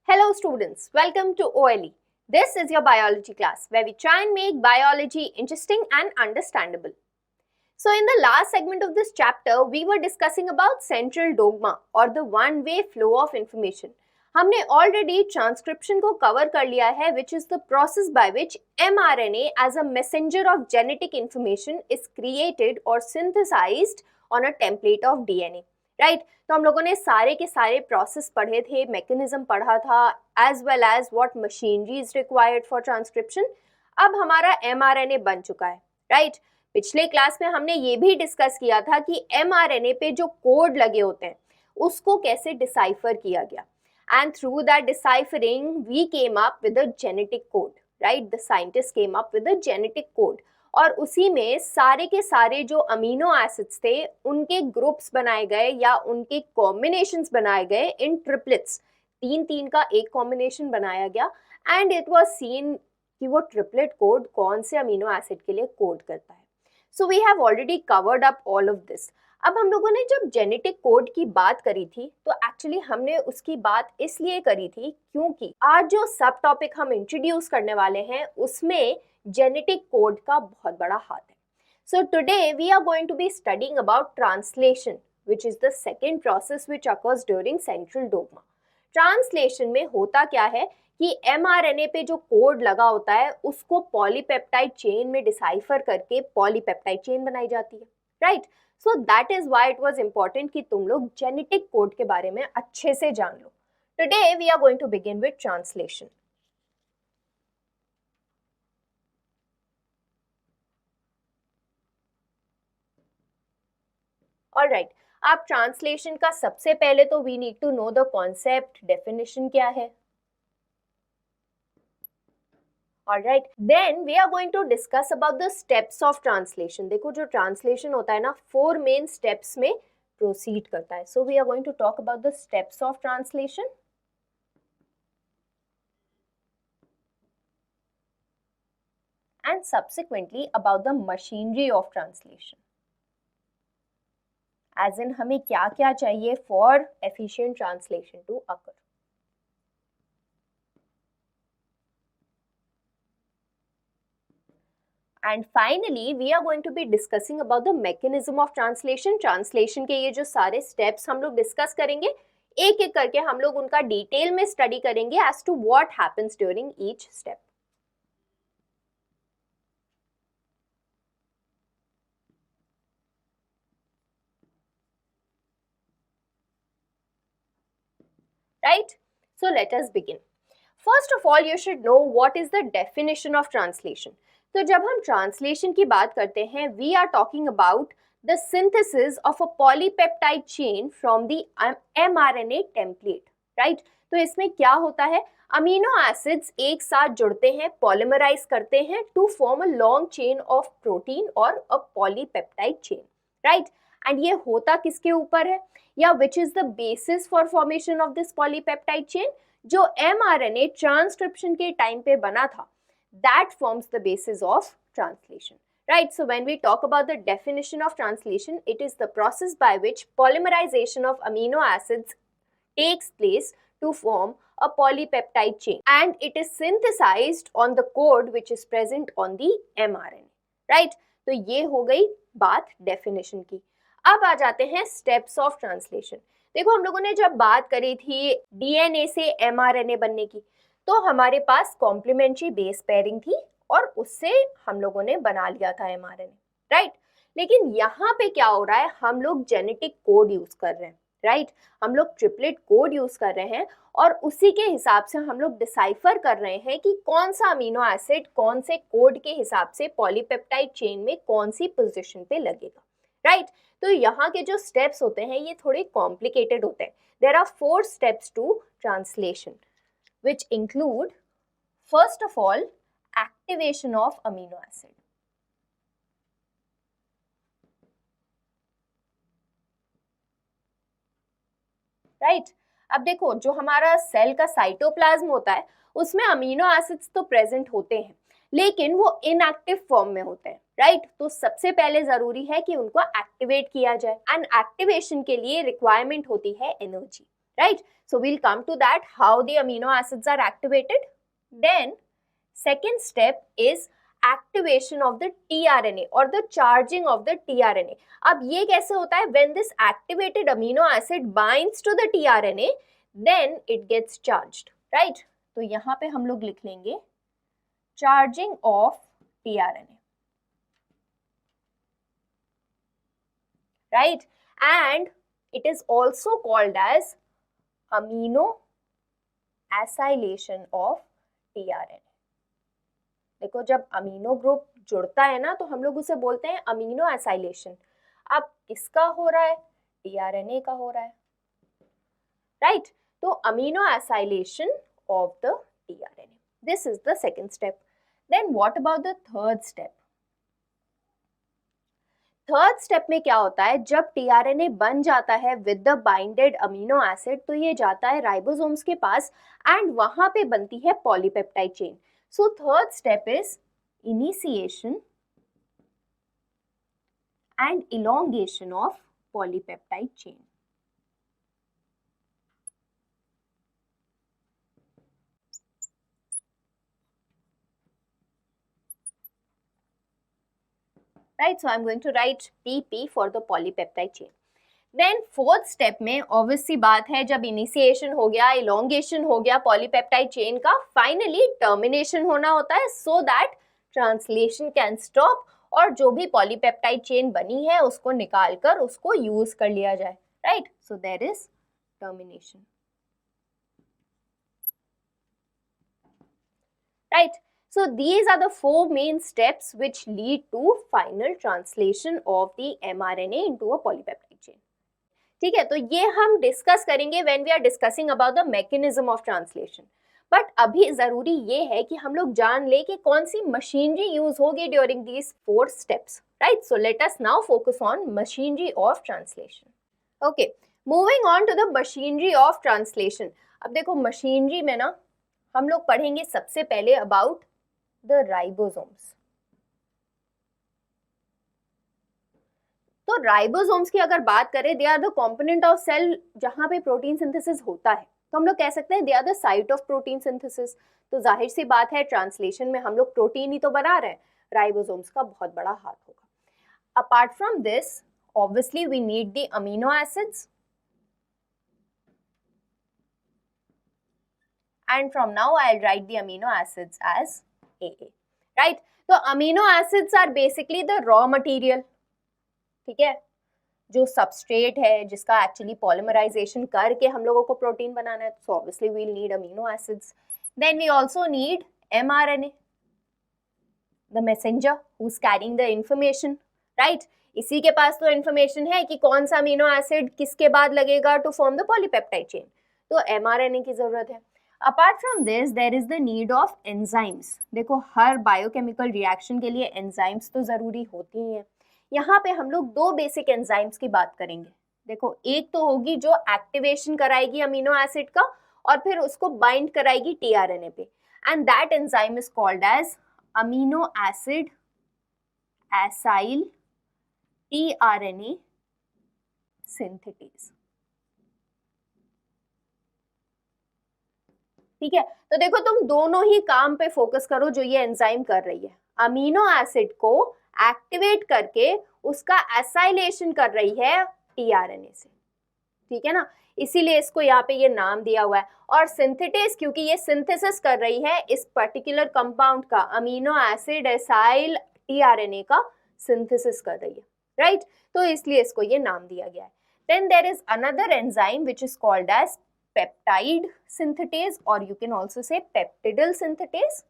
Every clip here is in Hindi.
Hello students, welcome to OLE. This is your biology class where we try and make biology interesting and understandable. So in the last segment of this chapter, we were discussing about central dogma or the one-way flow of information. हमने already transcription को cover कर लिया है, which is the process by which mRNA as a messenger of genetic information is created or synthesized on a template of DNA. Right तो हम लोगों ने सारे के सारे प्रोसेस पढ़े थे, मैकेनिज्म पढ़ा था, as well as what machinery is required for transcription. अब हमारा mRNA बन चुका है, राइट. पिछले क्लास में हमने ये भी डिस्कस किया था कि mRNA पे जो कोड लगे होते हैं उसको कैसे डिसाइफर किया गया, and through that deciphering we came up with a genetic code, right. The scientist came up with a genetic code और उसी में सारे के सारे जो अमीनो एसिड्स थे उनके ग्रुप्स बनाए गए या उनके कॉम्बिनेशंस बनाए गए इन ट्रिपलेट्स. तीन का एक कॉम्बिनेशन बनाया गया एंड इट वाज सीन कि वो ट्रिपलेट कोड कौन से अमीनो एसिड के लिए कोड करता है. So we have already covered up all of this. अब हम लोगों ने जब जेनेटिक कोड की बात करी थी तो एक्चुअली हमने उसकी बात इसलिए करी थी क्योंकि आज जो सब टॉपिक हम इंट्रोड्यूस करने वाले हैं उसमें जेनेटिक कोड का बहुत बड़ा हाथ है. So today we are going to be studying about translation, which is the second process which occurs during central dogma. Translation में होता क्या है कि mRNA पे जो कोड लगा होता है उसको पॉलीपेप्टाइड चेन में डिसाइफर करके पॉलीपेप्टाइड चेन बनाई जाती है, right. So that is why it was important कि तुम लोग जेनेटिक कोड के बारे में अच्छे से जान लो. Today we are going to begin with translation. Alright, आप ट्रांसलेशन का सबसे पहले तो we need to know the concept, definition क्या है. Alright, then we are going to discuss about the steps of translation. देखो जो ट्रांसलेशन होता है ना 4 मेन स्टेप्स में प्रोसीड करता है. So we are going to talk about the steps of translation and subsequently about the machinery of translation. As in हमें क्या क्या चाहिए for efficient translation to occur. And finally we are going to be discussing about the mechanism of translation. Translation के ये जो सारे स्टेप्स हम लोग डिस्कस करेंगे, एक एक करके हम लोग उनका डिटेल में स्टडी करेंगे as to what happens during each step. Right? So let us begin. First of all, you should know what is the definition of translation. तो जब हम ट्रांसलेशन की बात करते हैं, we are talking about the synthesis of a polypeptide chain from the mRNA template, right? तो इसमें क्या होता है, अमीनो एसिड्स एक साथ जुड़ते हैं, पॉलीमराइज करते हैं to form a long chain of protein और a polypeptide chain, right. And ये होता किसके ऊपर है या which is the basis for formation of this polypeptide chain. जो mRNA ट्रांसक्रिप्शन के टाइम पे बना था, that forms the basis of translation, right. So when we talk about the definition of translation, it is the process by which polymerization of amino acids takes place to form a polypeptide chain and it is synthesized on the code which is present on the mRNA, right. तो ये हो गई बात डेफिनेशन की. अब आ जाते हैं स्टेप्स ऑफ ट्रांसलेशन. देखो हम लोगों ने जब बात करी थी डीएनए से mRNA बनने की, तो हमारे पास कॉम्प्लीमेंट्री बेस पेयरिंग थी और उससे हम लोगों ने बना लिया था mRNA, राइट. लेकिन यहाँ पे क्या हो रहा है, हम लोग जेनेटिक कोड यूज कर रहे हैं, राइट. हम लोग ट्रिपलेट कोड यूज कर रहे हैं और उसी के हिसाब से हम लोग डिसाइफर कर रहे हैं कि कौन सा अमीनो एसिड कौन से कोड के हिसाब से पॉलीपेप्टाइड चेन में कौन सी पोजीशन पे लगेगा, राइट. तो यहाँ के जो स्टेप्स होते हैं ये थोड़े कॉम्प्लिकेटेड होते हैं. There are 4 steps to translation which include first of all activation of amino acid, right. अब देखो जो हमारा सेल का साइटोप्लाज्म होता है उसमें अमीनो एसिड्स तो प्रेजेंट होते हैं लेकिन वो इनएक्टिव फॉर्म में होते हैं, राइट. तो सबसे पहले जरूरी है कि उनको एक्टिवेट किया जाए एंड एक्टिवेशन के लिए रिक्वायरमेंट होती है energy, right? So we'll come to that, how the amino acids are activated. Then second step is activation of the tRNA or the charging of the tRNA. अब ये कैसे होता है? When this activated amino acid binds to the tRNA, then it gets charged, right? तो यहाँ पे हम लोग लिख लेंगे charging of tRNA, right? And it is also called as amino acylation of tRNA. देखो, जब अमीनो ग्रुप जुड़ता है ना तो हम लोग उसे बोलते हैं अमीनो एसाइलेशन. अब किसका हो रहा है? टीआरएनए का हो रहा है, राइट? तो amino acylation of the tRNA, this is the second step. Then what about the third step? Third step में क्या होता है? जब टीआरएनए बन जाता है with the binded amino acid, तो ये जाता है राइबोसोम्स के पास एंड वहां पे बनती है polypeptide chain. So third step is initiation and elongation of polypeptide chain. Right, so I'm going to write PP for the polypeptide chain. Then fourth step में obvious सी बात है, जब इनिशिएशन हो गया, इलोंगेशन हो गया पॉलीपेप्टाइड चेन का, फाइनली टर्मिनेशन होना होता है so that translation can stop और जो भी पॉलीपेप्टाइड चेन बनी है उसको निकालकर उसको यूज कर लिया जाए, right? So there is termination, right? So these are the four main steps which lead to final translation of the mRNA into a polypeptide chain. ठीक है, तो ये हम डिस्कस करेंगे when we are discussing about the mechanism of translation. But अभी जरूरी ये है कि हम लोग जान ले कि कौन सी मशीनरी यूज होगी during these 4 steps, right? So let us now focus on machinery of translation. Okay, moving on to the machinery of translation. अब देखो, मशीनरी में ना हम लोग पढ़ेंगे सबसे पहले अबाउट द राइबोसोम्स. तो राइबोसोम्स की अगर बात करें, they are the component of cell जहां पे प्रोटीन सिंथेसिस होता है, तो हम लोग कह सकते हैं they are the site of protein synthesis. तो जाहिर सी बात है ट्रांसलेशन में हम लोग प्रोटीन ही तो बना रहे हैं, राइबोसोम्स का बहुत बड़ा हाथ होगा. Apart from this, obviously we need the amino acids, and from now I'll write the amino acids as AA, right? So amino acids are basically the raw material, ठीक है, जो सबस्ट्रेट है जिसका एक्चुअली पॉलीमराइजेशन करके हम लोगों को प्रोटीन बनाना है. So obviously we will need amino acids. Then we also need mRNA, the messenger who is carrying the information, right? इसी के पास तो इंफॉर्मेशन है कि कौन सा अमीनो एसिड किसके बाद लगेगा to form the polypeptide chain. तो mRNA की जरूरत है. Apart from this there is the need of enzymes. देखो, हर बायोकेमिकल रिएक्शन के लिए एंजाइम्स तो जरूरी होती ही हैं. यहाँ पे हम लोग 2 बेसिक एंजाइम्स की बात करेंगे. देखो, एक तो होगी जो एक्टिवेशन कराएगी अमीनो एसिड का और फिर उसको बाइंड कराएगी टीआरएनए पे, and that enzyme is called as amino acid acyl tRNA synthetase. ठीक है, तो देखो, तुम दोनों ही काम पे फोकस करो जो ये एंजाइम कर रही है. अमीनो एसिड को एक्टिवेट करके उसका एसाइलेशन कर रही है टीआरएनए से, ठीक है ना? इसीलिए इसको यहाँ पे ये नाम दिया हुआ है. और सिंथेटेज, क्योंकि ये सिंथेसिस कर रही है इस पर्टिकुलर कंपाउंड का, अमीनो एसिड एसाइल टीआरएनए का सिंथेसिस कर रही है, राइट? तो इसलिए इसको ये नाम दिया गया है. Then there is another enzyme which is called as peptide synthetase, और you can also say peptidyl synthetase.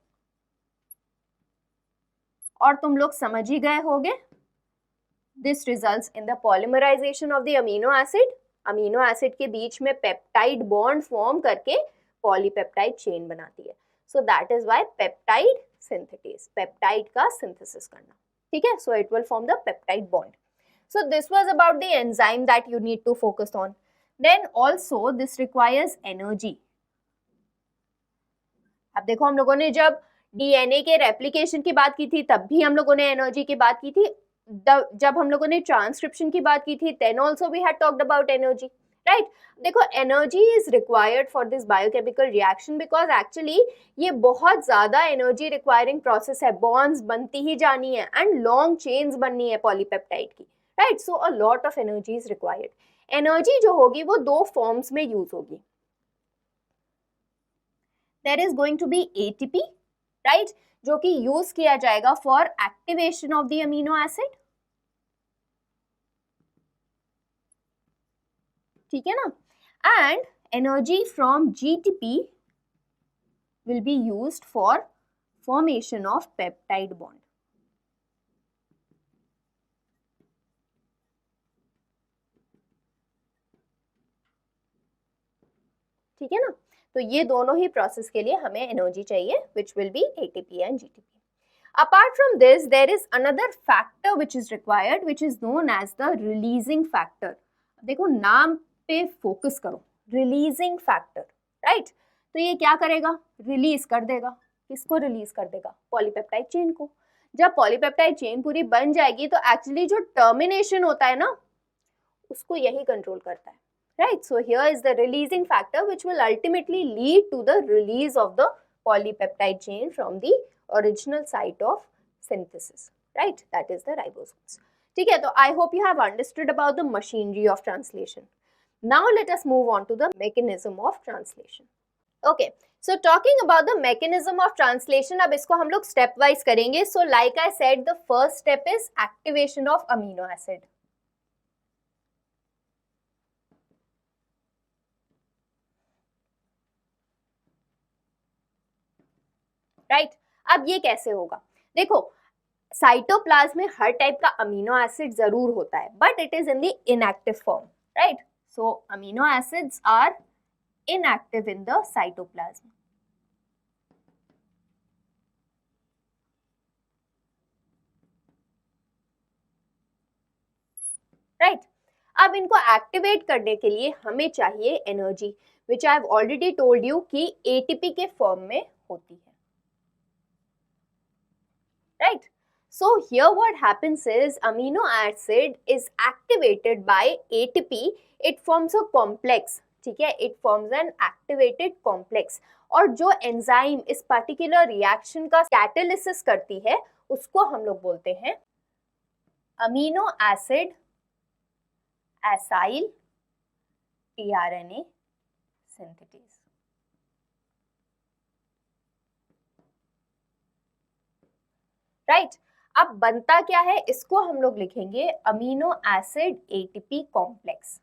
और तुम लोग समझ ही गए होंगे, this results in the polymerisation of the amino acid. Amino acid के बीच में पेप्टाइड बॉन्ड फॉर्म करके पॉलीपेप्टाइड चेन बनाती है. So that is why peptide synthetase, peptide का सिंथेसिस करना, ठीक है? So it will form the peptide bond. So this was about the enzyme that you need to focus on. Then also this requires energy. अब देखो, हम लोगों ने जब डीएनए के रेप्लिकेशन की बात की थी तब भी हम लोगों ने एनर्जी की बात की थी. जब हम लोगों ने ट्रांसक्रिप्शन की बात की थी then also we had talked about energy, right. देखो energy is required for this biochemical reaction because actually ये बहुत ज्यादा एनर्जी रिक्वायरिंग प्रोसेस है, बॉन्ड्स बनती ही जानी है एंड लॉन्ग चेन्स बननी है पॉलीपेप्टाइड की, right. So a lot of energy is required. Energy जो होगी वो दो फॉर्म्स में यूज होगी। There is going to be ATP, right, जो कि यूज किया जाएगा for activation of the amino acid, ठीक है ना, and energy from GTP will be used for formation of peptide bond. ठीक है ना, तो ये दोनों ही प्रोसेस के लिए हमें एनर्जी चाहिए which will be ATP and GTP. Apart from this, there is another factor which is required which is known as the releasing factor. देखो नाम पे फोकस करो, releasing factor, right? तो ये क्या करेगा, रिलीज कर देगा। किसको रिलीज कर देगा, पॉलीपेप्टाइड चेन को। जब पॉलीपेप्टाइड चेन पूरी बन जाएगी तो एक्चुअली जो टर्मिनेशन होता है ना उसको यही कंट्रोल करता है, right. So here is the releasing factor which will ultimately lead to the release of the polypeptide chain from the original site of synthesis, right, that is the ribosomes. ठीक है, तो I hope you have understood about the machinery of translation. Now let us move on to the mechanism of translation. Okay, so talking about the mechanism of translation, अब इसको हम लोग स्टेप वाइज करेंगे। So like I said, the first step is activation of amino acid, right. अब ये कैसे होगा, देखो साइटोप्लाज्म में हर टाइप का अमीनो एसिड जरूर होता है but it is in the inactive form, right. So amino acids are inactive in the cytoplasm, right? अब इनको एक्टिवेट करने के लिए हमें चाहिए energy which I have already told you कि एटीपी के फॉर्म में होती है, right. So here what happens is amino acid is activated by ATP, it forms a complex, ठीक है, it forms an activated complex, और जो एंजाइम इस पर्टिकुलर रिएक्शन का कैटालिसिस करती है उसको हम लोग बोलते हैं amino acid acyl tRNA synthetase, right. अब बनता क्या है, इसको हम लोग लिखेंगे अमीनो एसिड एटीपी कॉम्प्लेक्स,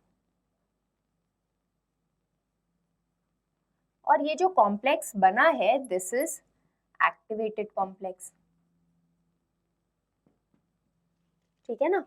और ये जो कॉम्प्लेक्स बना है दिस इज एक्टिवेटेड कॉम्प्लेक्स, ठीक है ना।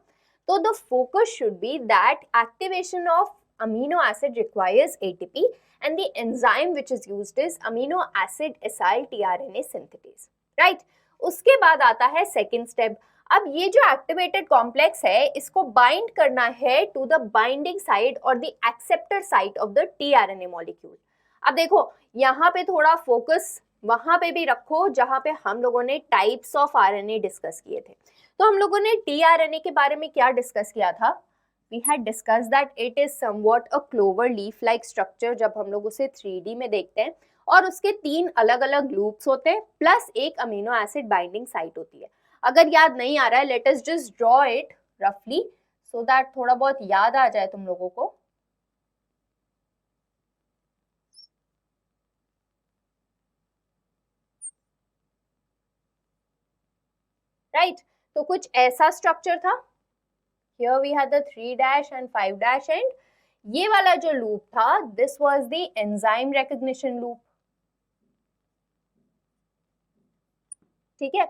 तो the focus should be that activation of amino acid requires ATP and the enzyme which is used is amino acid acyl tRNA synthetase, right? उसके बाद आता है सेकेंड स्टेप। अब ये जो एक्टिवेटेड कॉम्प्लेक्स है इसको बाइंड करना है टू द बाइंडिंग साइड और the acceptor site of the tRNA molecule. अब देखो यहाँ पे थोड़ा फोकस वहां पे भी रखो जहां पे हम लोगों ने टाइप्स ऑफ आरएनए डिस्कस किए थे। तो हम लोगों ने tRNA के बारे में क्या डिस्कस किया था, we had discussed that it is somewhat a clover leaf like structure जब हम लोग उसे 3D में देखते हैं, और उसके 3 अलग अलग लूप्स होते हैं प्लस एक अमीनो एसिड बाइंडिंग साइट होती है। अगर याद नहीं आ रहा है let us just draw it रफली सो दैट थोड़ा बहुत याद आ जाए तुम लोगों को। राइट, तो कुछ ऐसा स्ट्रक्चर था। Here we had the 3' and 5' and ये वाला जो लूप था this was the enzyme recognition loop, ठीक है।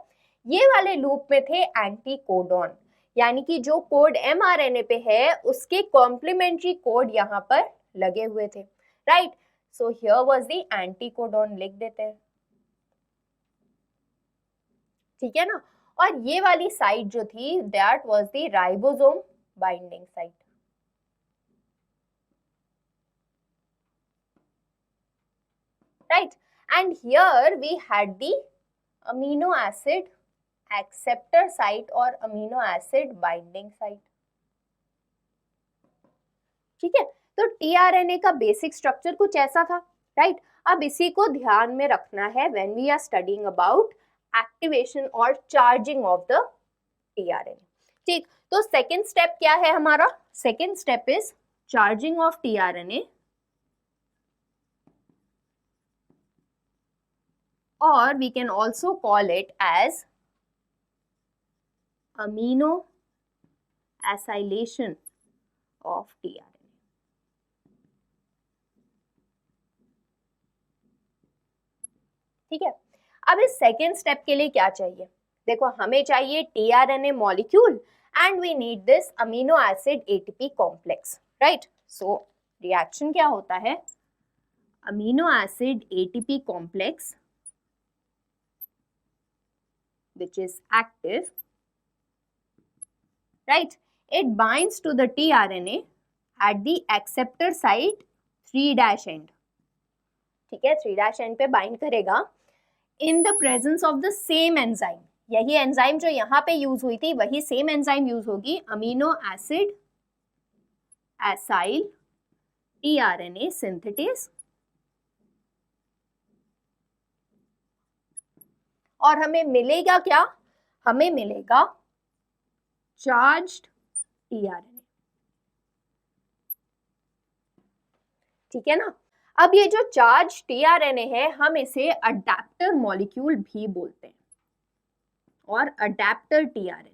ये वाले लूप में थे एंटी कोडॉन, यानी कि जो कोड mRNA पे है उसके कॉम्प्लीमेंट्री कोड यहाँ पर लगे हुए थे, right. So here was the anti codon, लिख देते हैं, ठीक है ना। और ये वाली साइट जो थी that was the ribosome binding site, right, and here we had the amino acid acceptor site or amino acid binding site, ठीक है। तो टीआरएनए का बेसिक स्ट्रक्चर कुछ ऐसा था, राइट? अब इसी को ध्यान में रखना है when we are studying about activation और चार्जिंग ऑफ द टीआरएनए। ठीक, तो सेकेंड स्टेप क्या है हमारा? Second step is charging of tRNA, or we can also call it as amino acylation of tRNA. ठीक है, अब इस सेकेंड स्टेप के लिए क्या चाहिए? देखो, हमें चाहिए tRNA molecule and we need this amino acid ATP complex, right? So reaction क्या होता है? Amino acid ATP complex which is active, right? It binds to the tRNA at the acceptor site 3' end. ठीक है, 3' end पे bind करेगा in the presence of the same enzyme. यही एंजाइम जो यहाँ पे यूज हुई थी वही सेम एंजाइम यूज होगी, amino acid acyl tRNA synthetase, और हमें मिलेगा क्या? हमें मिलेगा चार्ज्ड टीआरएनए। ठीक है ना? अब ये जो चार्ज टीआरएनए है, हम इसे अडेप्टर मॉलिक्यूल भी बोलते हैं, और अडेप्टर टीआरएनए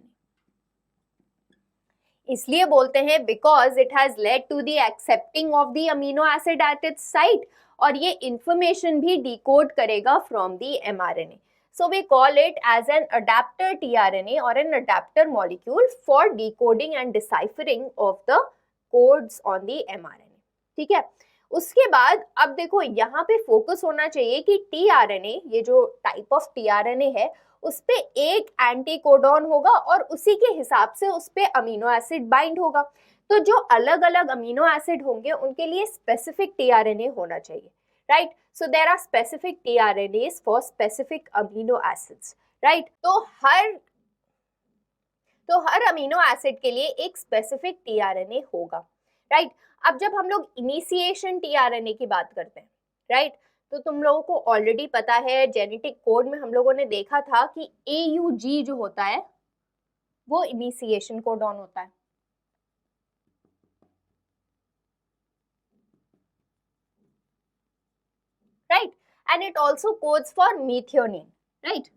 इसलिए बोलते हैं because it has led to the accepting of the amino acid at its site, और ये इंफॉर्मेशन भी डिकोड करेगा from the mRNA. So we call it as an adapter tRNA or an adapter molecule for decoding and deciphering of the codes on the mRNA. ठीक है, उसके बाद अब देखो यहाँ पे फोकस होना चाहिए कि tRNA, ये जो टाइप ऑफ tRNA है, उस पे एक एंटीकोडॉन होगा और उसी के हिसाब से उस पे अमीनो एसिड बाइंड होगा. तो जो अलग अलग अमीनो एसिड होंगे उनके लिए स्पेसिफिक tRNA होना चाहिए, right? So there are specific tRNAs for specific amino acids, right? तो हर अमीनो एसिड के लिए एक स्पेसिफिक tRNA होगा, right? अब जब हम लोग इनिशिएशन tRNA की बात करते हैं, right? तो तुम लोगों को ऑलरेडी पता है, जेनेटिक कोड में हम लोगों ने देखा था कि AUG जो होता है वो इनिशिएशन कोडॉन होता है. Right? And it also codes for methionine, right?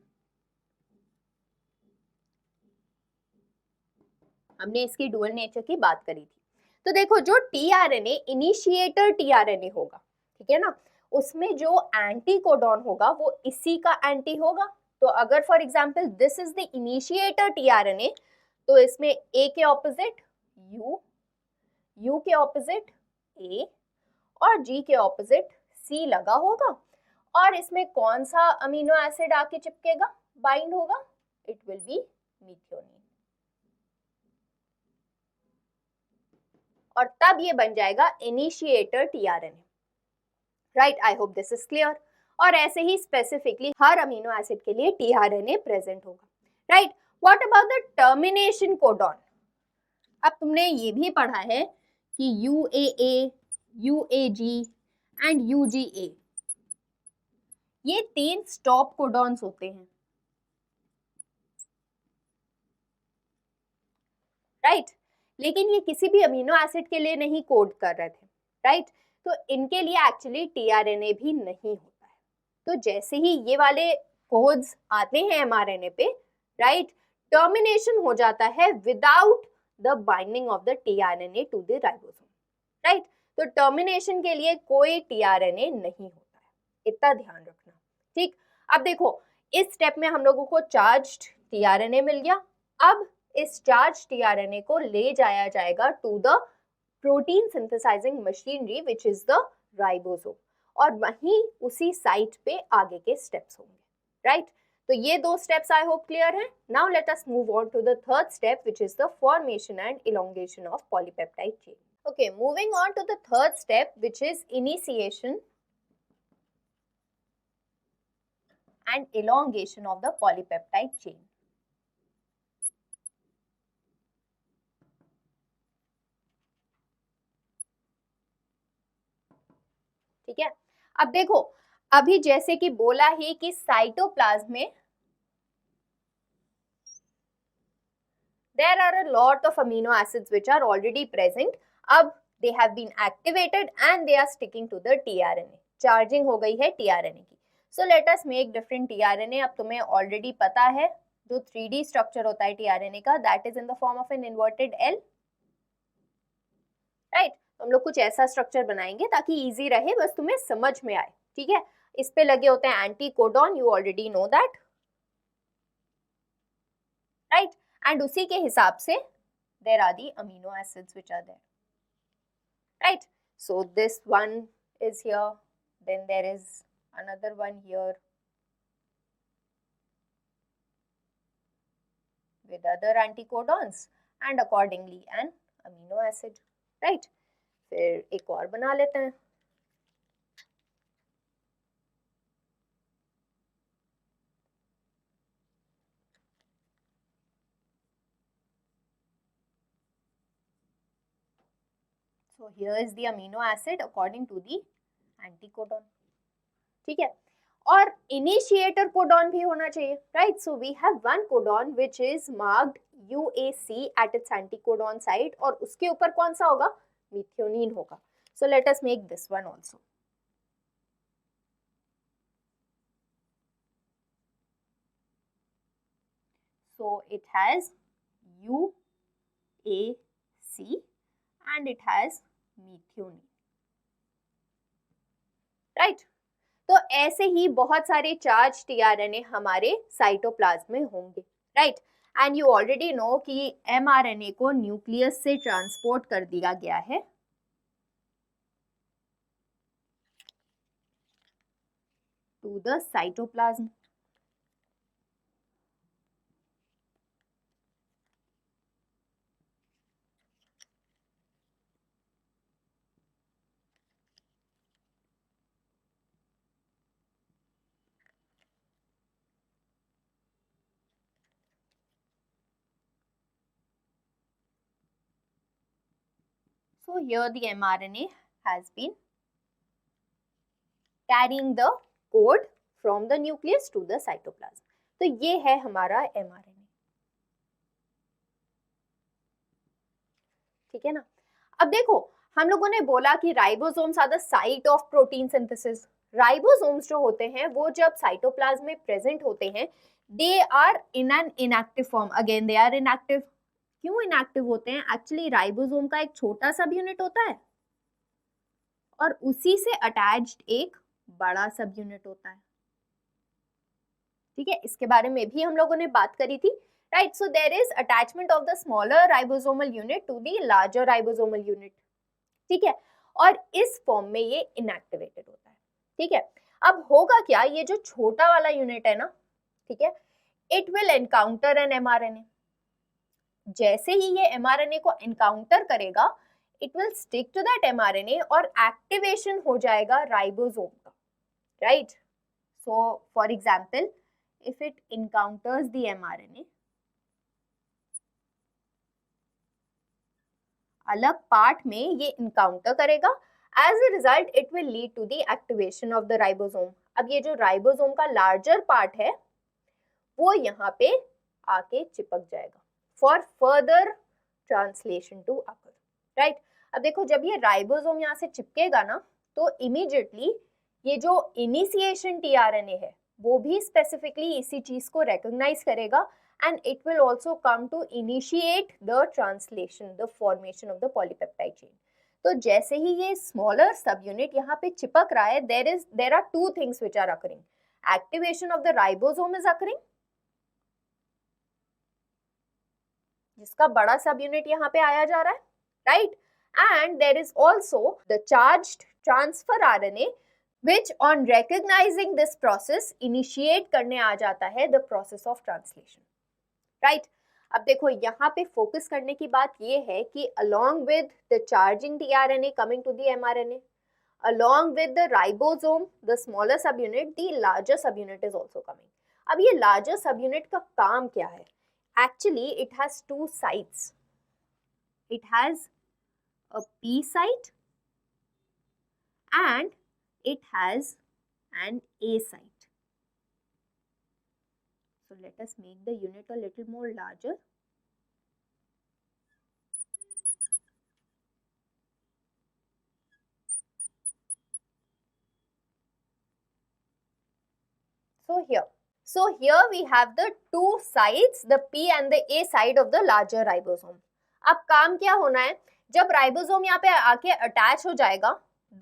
हमने इसकी डुअल नेचर की बात करी थी. तो देखो, जो टीआरएनए इनिशिएटर टीआरएनए होगा, ठीक है ना, उसमें जो एंटीकोडॉन होगा वो इसी का एंटी होगा. तो अगर for example this is the initiator tRNA, तो इसमें ए के ऑपोजिट यू, यू के ऑपोजिट ए और जी के ऑपोजिट सी लगा होगा, और इसमें कौन सा अमीनो एसिड आके चिपकेगा, बाइंड होगा? इट विल बी मीथियोनिन, और तब ये बन जाएगा initiator tRNA, right? I hope this is clear. और ऐसे ही स्पेसिफिकली हर अमीनो एसिड के लिए टीआरएनए प्रेजेंट होगा, right? What about the termination codon? अब तुमने ये भी पढ़ा है कि यूएए, यूएजी एंड यूजीए, ये 3 स्टॉप कोडॉन्स होते हैं, राइट? लेकिन ये किसी भी अमीनो एसिड के लिए नहीं कोड कर रहे थे, राइट? तो इनके लिए एक्चुअली टीआरएनए भी नहीं होता है. तो जैसे ही ये वाले कोड्स आते हैं एमआरएनए पे, राइट, टर्मिनेशन हो जाता है without the binding of the tRNA to the ribosome, right? तो टर्मिनेशन के लिए कोई टीआरएनए नहीं होता है, इतना ध्यान रखना. ठीक, अब देखो, इस स्टेप में हम लोगों को चार्ज्ड टीआरएनए मिल गया. अब इस चार्ज टीआरएनए को ले जाया जाएगा to the protein synthesising machinery which is the ribosome, और वहीं उसी साइट पे आगे के स्टेप्स होंगे, राइट? तो ये 2 स्टेप्स आई होप क्लियर है. Now let us move on to the third step which is the formation and elongation of polypeptide chain. Okay, moving on to the third step, which is initiation and elongation of the polypeptide chain. अब देखो, अभी जैसे कि बोला ही कि साइटोप्लाज्म में there are a lot of amino acids which are already present. अब they have been activated and they are sticking to the tRNA. Charging हो गई है tRNA की. So let us make different tRNA. अब तुम्हें already पता है जो 3D structure होता है tRNA का, that is in the form of an inverted L. Right? हम लोग कुछ ऐसा स्ट्रक्चर बनाएंगे ताकि इजी रहे, बस तुम्हें समझ में आए. ठीक है, इस पे लगे होते हैं anti codon, you already know that. Right, and उसी के हिसाब से there are the amino acids which are there. Right, so this one is here, then there is another one here with other anticodons and accordingly an amino acid. Right, फिर एक और बना लेते हैं. So here is the amino acid according to the anticodon. ठीक है, और इनिशिएटर कोडॉन भी होना चाहिए. Right, so we have one codon which is marked UAC at its anticodon site, और उसके ऊपर कौन सा होगा? मिथियोनिन होगा. So let us make this one also. So it has UAC and it has methionine. Right, तो ऐसे ही बहुत सारे चार्ज टीआरएनए हमारे साइटोप्लाज्म में होंगे. Right, and you already know कि एमआरएनए को न्यूक्लियस से ट्रांसपोर्ट कर दिया गया है to the cytoplasm. So here the mRNA has been carrying the code from the nucleus to the cytoplasm. तो ये है हमारा mRNA. ठीक है ना. अब देखो, हम लोगों ने बोला कि ribosomes are the site of protein synthesis. Ribosomes जो होते हैं वो जब साइटोप्लाज्म में प्रेजेंट होते हैं, they are in an inactive form. Again they are inactive. क्यों इनएक्टिव होते हैं? एक्चुअली राइबोसोम का एक छोटा सब यूनिट होता है और उसी से अटैच्ड एक बड़ा सब यूनिट होता है. ठीक है, इसके बारे में भी हम लोगों ने बात करी थी. Right, so there is attachment of the smaller ribosomal unit to the larger ribosomal unit. ठीक है, और इस फॉर्म में ये इनएक्टिवेटेड होता है. ठीक है, अब होगा क्या, ये जो छोटा वाला यूनिट है ना, ठीक है, it will encounter an mRNA. जैसे ही ये एमआरएनए को एनकाउंटर करेगा, it will stick to that mRNA और एक्टिवेशन हो जाएगा राइबोसोम का. Right, so for example if it encounters the mRNA, अलग पार्ट में ये इनकाउंटर करेगा. As a result it will lead to the activation of the ribosome. अब ये जो राइबोसोम का लार्जर पार्ट है वो यहाँ पे आके चिपक जाएगा for further translation to occur. Right, अब देखो, जब ये राइबोसोम यहाँ से चिपकेगा ना, तो इमीडिएटली ये जो इनिशिएशन टीआरएनए है वो भी स्पेसिफिकली इसी चीज को रिकॉग्नाइज करेगा and it will also come to initiate the translation, the formation of the polypeptide chain. तो जैसे ही ये स्मॉलर सब यूनिट यहाँ पे चिपक रहा है, there are two things which are occurring. Activation of the ribosome is occurring, जिसका बड़ा सब यूनिट यहाँ पे आया जा रहा है. Right, and there is also the charged transfer RNA which on recognizing this process initiate करने आ जाता है the process of translation. Right? अब देखो, यहाँ पे फोकस करने की बात ये है कि along with the charging tRNA coming to the mRNA, along with the ribosome, the smaller subunit, the larger subunit is also coming. अब ये larger subunit का काम क्या है? Actually, it has two sites. It has a P site and it has an A site. So let us make the unit a little more larger. So here we have the two sides, the P and the A side of the larger ribosome. अब काम क्या होना है, जब राइबोसोम यहाँ पे आके अटैच हो जाएगा,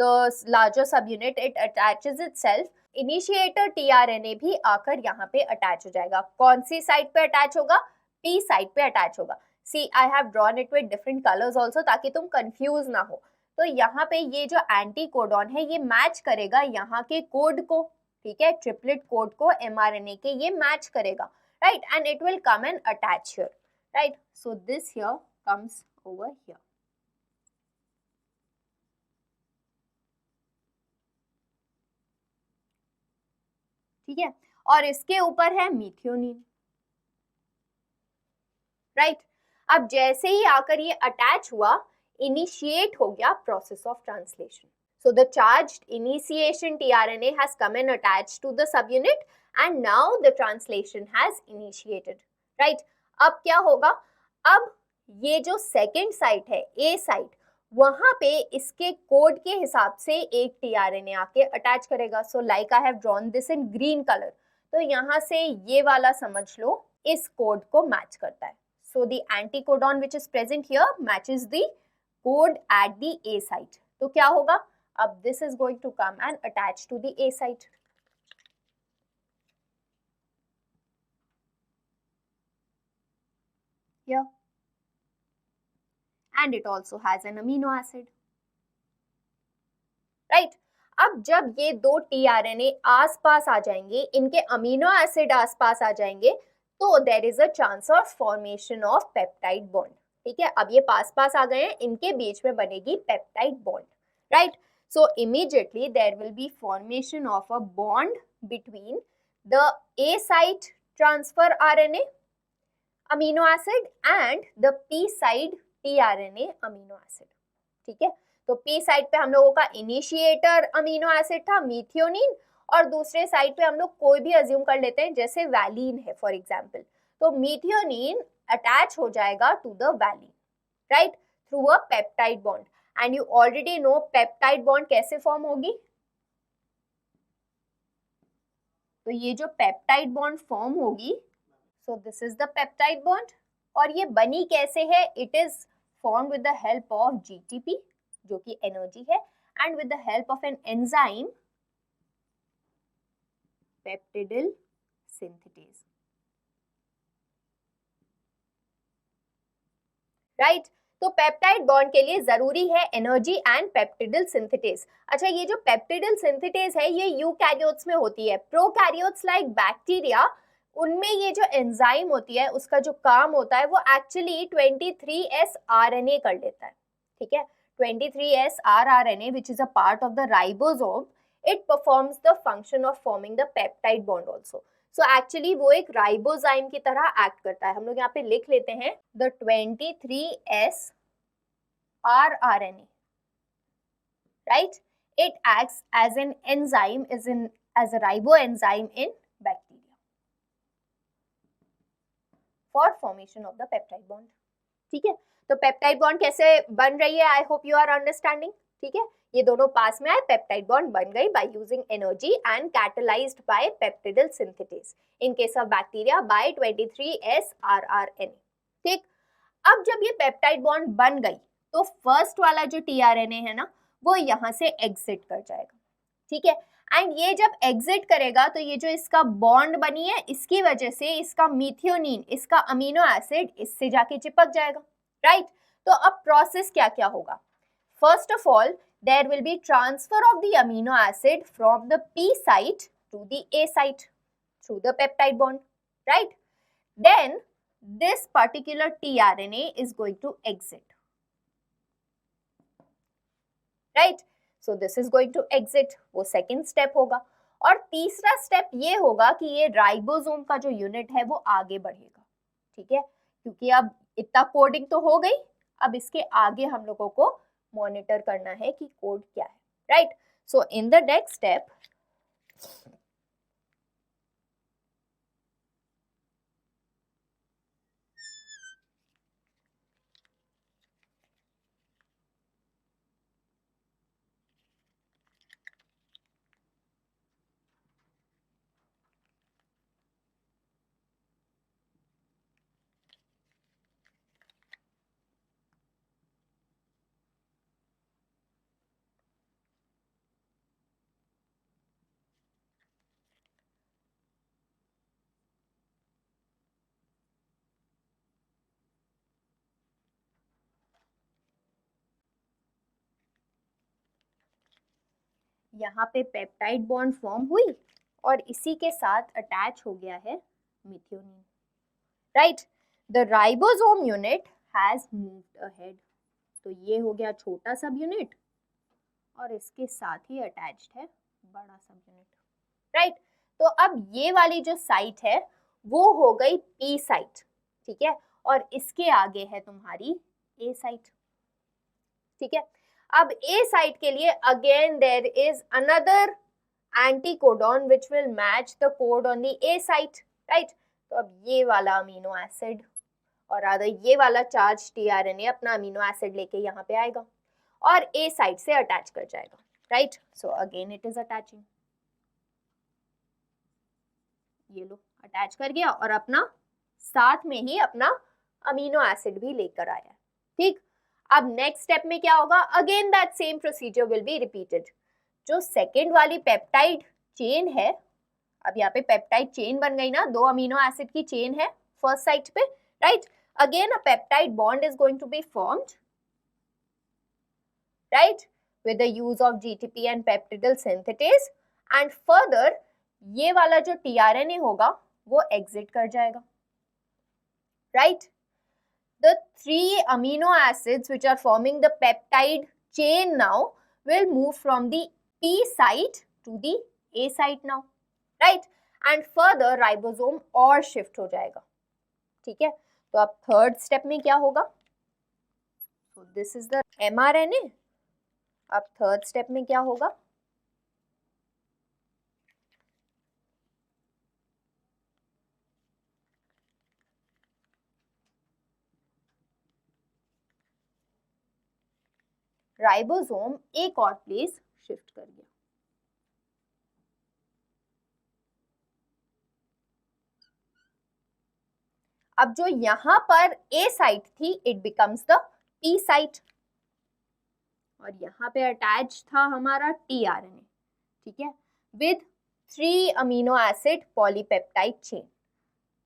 the larger subunit it attaches itself, initiator tRNA भी आकर यहाँ पे अटैच हो जाएगा. कौन सी साइड पे अटैच होगा? पी साइड पे अटैच होगा. See I have drawn it with different colours also ताकि तुम कंफ्यूज ना हो. तो यहाँ पे ये जो एंटी कोडॉन है ये मैच करेगा यहाँ के कोड को, ठीक है, ट्रिपलेट कोड को mRNA के ये मैच करेगा, right, and it will come and attach here, right. So this here comes over here. ठीक है, और इसके ऊपर है मीथियोनिन, राइट. अब जैसे ही आकर ये अटैच हुआ, इनिशिएट हो गया process of translation. So the charged initiation tRNA has come and attached to the subunit and now the translation has initiated, right. अब क्या होगा, अब ये जो सेकेंड साइट है A साइट, वहां पे इसके कोड के हिसाब से एक tRNA आके अटैच करेगा. सो like I have drawn this in green colour, तो यहाँ से ये वाला समझ लो इस कोड को मैच करता है. So the anticodon which is present here matches the code at the A site. तो क्या होगा, अब this is going to come and attach to the A site. Here. And it also has an amino acid. Right. अब जब ये दो tRNA आसपास आ जाएंगे, इनके अमीनो एसिड आसपास आ जाएंगे, तो there is a chance of formation of peptide bond. ठीक है, अब ये पास पास आ गए हैं, इनके बीच में बनेगी peptide bond. Right. So immediately there will be formation of a bond between the A site transfer RNA amino acid and the P side tRNA amino acid. ठीक है, तो P साइड पे हम लोगों का इनिशिएटर अमीनो एसिड था मीथियोनिन, और दूसरे साइड पे हम लोग कोई भी अज्यूम कर लेते हैं जैसे वैलीन है फॉर एग्जांपल. तो मीथियोनिन अटैच हो जाएगा to the valine, right, through a peptide bond. And you already know peptide bond कैसे फॉर्म होगी. तो ये जो पेप्टाइड बॉन्ड फॉर्म होगी, so this is the peptide bond, और ये बनी कैसे है, it is form with the help of GTP जो कि एनर्जी है, and with the help of an enzyme peptidyl synthetase, right. तो पेप्टाइड बॉन्ड के लिए जरूरी है एनर्जी एंड पेप्टिडिल सिंथेटेज. अच्छा, ये जो पेप्टिडिल सिंथेटेज है ये यूकैरियोट्स में होती है. प्रोकैरियोट्स लाइक बैक्टीरिया, उनमें ये जो एंजाइम होती है उसका जो काम होता है वो एक्चुअली 23S RNA कर लेता है. ठीक है, 23S rRNA which is a part of the ribosome, it performs the function of forming the peptide bond also. So actually वो एक राइबोजाइम की तरह एक्ट करता है. हम लोग यहाँ पे लिख लेते हैं the 23S rRNA, right? It acts as an enzyme, as a riboenzyme in bacteria for formation of the peptide bond. ठीक है, तो पेप्टाइड बॉन्ड कैसे बन रही है, I hope you are understanding. ठीक है, ये दोनों पास में आए, पेप्टाइड बॉन्ड बन गई by using energy and catalysed by peptidyl synthetase. In case of bacteria by 23S rRNA. ठीक, अब जब ये पेप्टाइड बॉन्ड बन गई तो फर्स्ट वाला जो tRNA है ना वो यहाँ से एग्जिट कर जाएगा. ठीक है, एंड ये जब एग्जिट करेगा तो ये जो इसका बॉन्ड बनी है इसकी वजह से इसका मीथियोनिन, इसका अमीनो एसिड इससे जाके चिपक जाएगा, राइट. तो अब प्रोसेस क्या क्या होगा. First of all there will be transfer of the amino acid from the P site to the A site through the peptide bond, right. Then this particular tRNA is going to exit, right. So this is going to exit, वो second step होगा. और तीसरा स्टेप ये होगा कि ये राइबोसोम का जो यूनिट है वो आगे बढ़ेगा. ठीक है, क्योंकि अब इतना कोडिंग तो हो गई, अब इसके आगे हम लोगों को मॉनिटर करना है कि कोड क्या है, right. So in the next step, यहाँ पे पेप्टाइड बॉन्ड फॉर्म हुई और इसी के साथ अटैच हो गया है methionine, right. The ribosome unit has moved ahead, तो ये हो गया छोटा सब यूनिट और इसके साथ ही अटैच्ड है बड़ा सब यूनिट, राइट। तो अब ये वाली जो साइट है वो हो गई पी साइट, ठीक है, और इसके आगे है तुम्हारी ए साइट, ठीक है। अब ए साइट के लिए again there is another anticodon which will match the code on the A site, right. तो अब ये वाला अमीनो एसिड और आधा ये वाला चार्ज टीआरएनए अपना अमीनो एसिड लेके यहाँ पे आएगा और ए साइट से अटैच कर जाएगा, right. So again it is attaching, ये लो अटैच कर गया और अपना साथ में ही अपना अमीनो एसिड भी लेकर आया, ठीक। अब नेक्स्ट स्टेप में क्या होगा, again that same procedure will be repeated. जो सेकेंड वाली पेप्टाइड चेन है, अब यहाँ पे पेप्टाइड चेन बन गई ना, 2 अमीनो एसिड की चेन है फर्स्ट साइट पे, right. Again a peptide bond is going to be formed, right, with the use of GTP and peptidyl synthetase, and further ये वाला जो tRNA होगा वो exit कर जाएगा, right. The 3 amino acids which are forming the peptide chain now will move from the P site to the A site now, right, and further ribosome और shift हो जाएगा, ठीक है। तो अब थर्ड स्टेप में क्या होगा, so this is the mRNA। अब थर्ड स्टेप में क्या होगा, राइबोसोम एक और प्लेस शिफ्ट कर गया, अब जो यहां पर ए साइट थी it becomes the P site और यहाँ पे अटैच था हमारा टीआरएनए, ठीक है, with 3 amino acid polypeptide chain.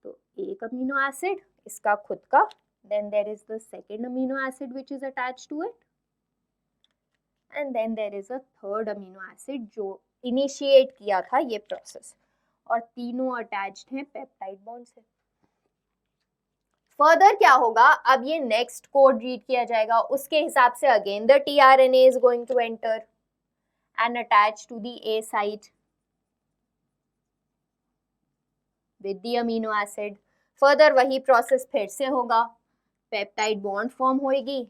तो एक अमीनो एसिड इसका खुद का, then there is the second amino acid which is attached to it, and then there is a third amino acid जो इनिशिएट किया था ये प्रोसेस, और तीनों अटैच्ड हैं पेप्टाइड बॉन्ड से। फर्दर क्या होगा, अब ये नेक्स्ट कोड रीड किया जाएगा, उसके हिसाब से again the tRNA is going to enter and attach to the A site with the amino acid. Further वही प्रोसेस फिर से होगा, पेप्टाइड बॉन्ड फॉर्म होगी,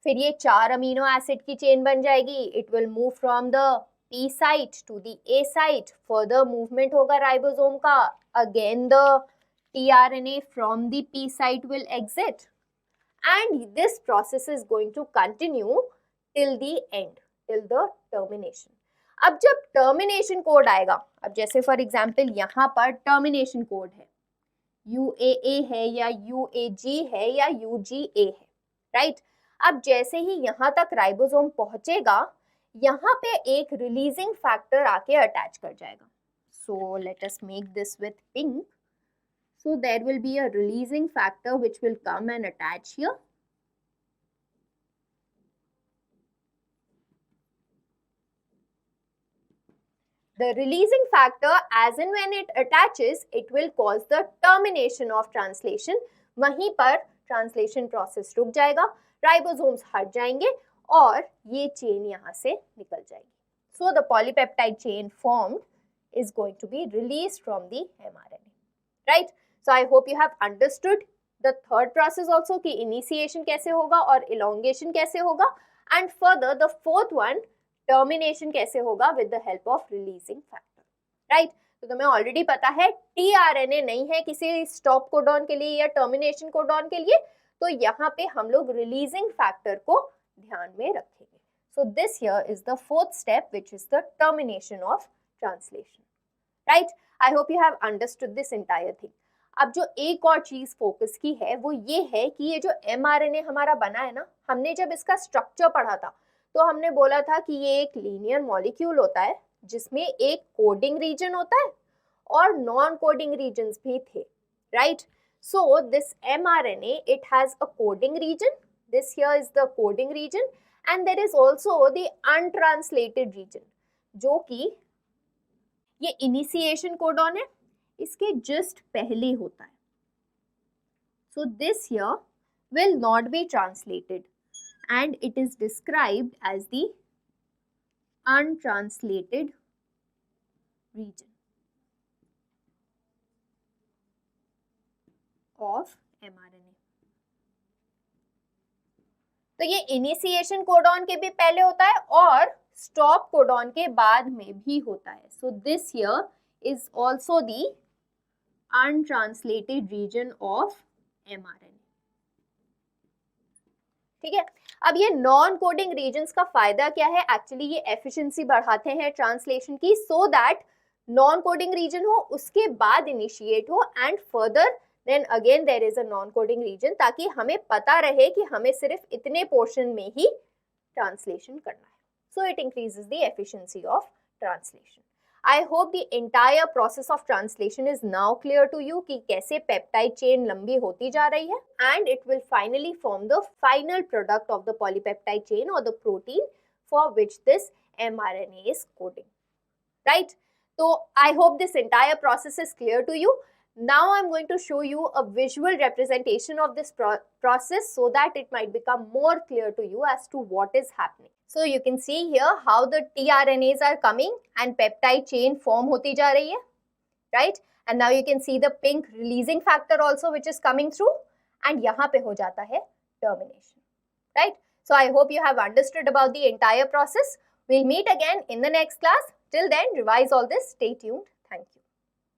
फिर ये 4 अमीनो एसिड की चेन बन जाएगी, it will move from the P site to the A site, further movement होगा राइबोसोम का, again the tRNA from the P site will exit, and this process is going to continue till the end, till the termination. अब जब termination कोड आएगा, अब जैसे फॉर एग्जाम्पल यहाँ पर termination कोड है UAA है या UAG है या UGA है, राइट। अब जैसे ही यहाँ तक राइबोसोम पहुंचेगा, यहाँ पे एक रिलीजिंग फैक्टर आके अटैच कर जाएगा। सो let us make this with pink. So there will be a releasing factor which will come and attach here. The releasing factor, as and when it attaches, it will cause the termination of translation. वहीं पर translation process रुक जाएगा, ribosomes हट जाएंगे और ये chain यहाँ से निकल जाएगी. So the polypeptide chain formed is going to be released from the mRNA, right? So I hope you have understood the third process also कि initiation कैसे होगा और elongation कैसे होगा, and further the fourth one termination कैसे होगा, with the help of releasing factor, right. तो तुम्हें ऑलरेडी पता है टीआरएनए नहीं है किसी स्टॉप कोडॉन के लिए या टर्मिनेशन कोडॉन के लिए, तो यहाँ पे हम लोग रिलीजिंग फैक्टर को ध्यान में रखेंगे. So this here is the fourth step, which is the termination of translation. Right? I hope you have understood this entire thing. अब जो एक और चीज फोकस की है वो ये है कि ये जो mRNA हमारा बना है ना, हमने जब इसका स्ट्रक्चर पढ़ा था तो हमने बोला था कि ये एक लीनियर मॉलिक्यूल होता है जिसमें एक कोडिंग रीजन होता है और नॉन कोडिंग रीजन्स भी थे, right. So this mRNA, it has a coding region. This here is the coding region and there is also the untranslated region, जो कि ये इनिशिएशन कोडॉन है, इसके जस्ट पहले होता है. So this here will not be translated and it is described as the untranslated region of mRNA. तो ये इनिशिएशन कोडॉन के भी पहले होता है और स्टॉप कोडॉन के बाद में भी होता है. So this here is also the untranslated region of mRNA. ठीक है. अब ये नॉन कोडिंग रीजन्स का फायदा क्या है? एक्चुअली ये एफिशिएंसी बढ़ाते हैं ट्रांसलेशन की, so that non coding region हो उसके बाद इनिशिएट हो and further then again there is a non-coding region, ताकि हमें पता रहे कि हमें सिर्फ इतने पोर्शन में ही ट्रांसलेशन करना है. So it increases the efficiency of translation. I hope the entire process of translation is now clear to you कि कैसे peptide chain लंबी होती जा रही है and it will finally form the final product of the polypeptide chain or the protein for which this mRNA is coding, right? So I hope this entire process is clear to you. Now I'm going to show you a visual representation of this process so that it might become more clear to you as to what is happening. So you can see here how the tRNAs are coming and peptide chain form hoti ja rahi hai, right? And now you can see the pink releasing factor also which is coming through and yahan pe ho jata hai termination, right? So I hope you have understood about the entire process. We'll meet again in the next class. Till then, revise all this. Stay tuned. Thank you.